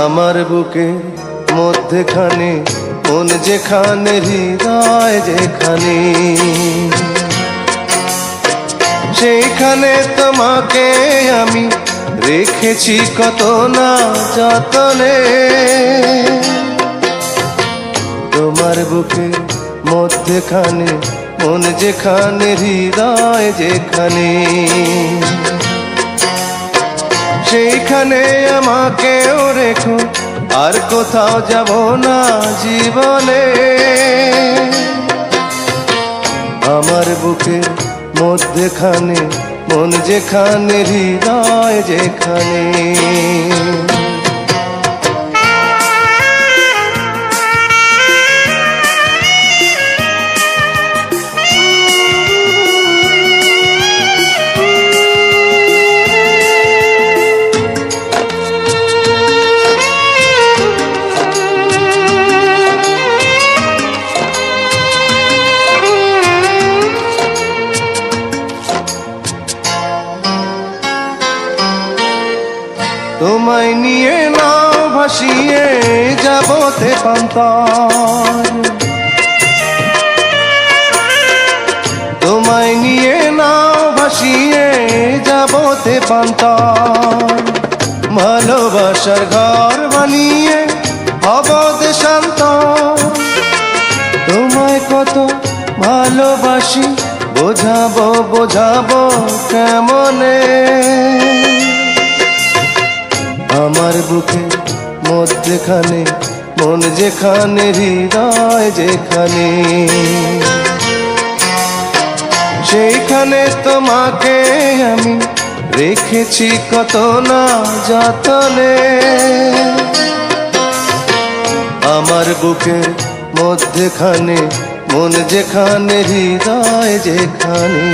আমার বুকে মধ্যখানে মন যেখানে হৃদয় যেখানে, সেইখানে তোমাকে আমি রেখেছি কত না যতনে। তোমার বুকে মধ্যখানে মন যেখানে হৃদয় যেখানে, সেইখানে আমাকেও রেখো, আর কোথাও যাব না জীবনে। আমার বুকে মধ্যখানে মন যেখানে হৃদয় যেখানে। তোমায় নিয়ে নাও ভাসিয়ে যাবো তেপান্তর, তোমায় নিয়ে নাও ভাসিয়ে যাবো তেপান্তর। ভালোবাসার ঘর বানিয়ে হব দেশান্তর। তোমায় কত ভালোবাসি বোঝাবো বোঝাবো কেমনে। আমার বুকে মধ্যখানে মন যেখানে হৃদয় যেখানে, সেইখানে তোমাকে আমি রেখেছি কত না যতনে। আমার বুকে মধ্যখানে মন যেখানে হৃদয় যেখানে।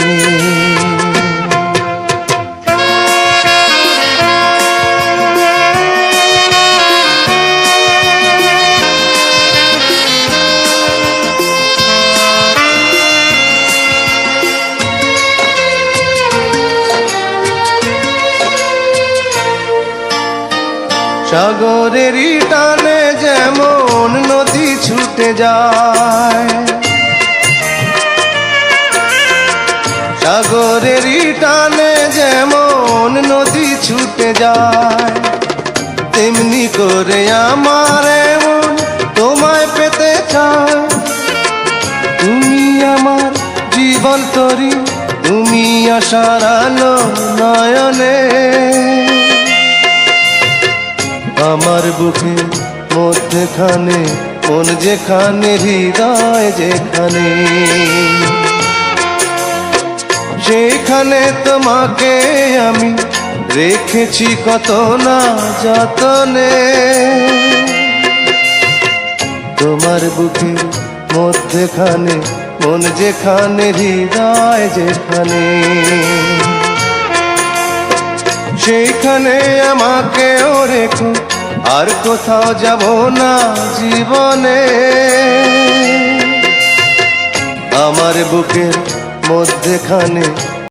সাগরেরই টানে যেমন নদী ছুটে যায়, সাগরেরই টানে যেমন নদী ছুটে যায়, তেমনি করে আমার মন তোমায় পেতে চায়। তুমি আমার জীবন তরি, তুমি আশার আলো নয়নে। আমার বুকে মধ্যখানে মন যেখানে হৃদয় যেখানে, সেইখানে তোমাকে আমি রেখেছি কত না যতনে। তোমার বুকে মধ্যখানে মন যেখানে হৃদয় যেখানে, সেইখানে আমাকেও রেখো, আর কোথাও যাব না জীবনে। আমার বুকের মধ্যখানে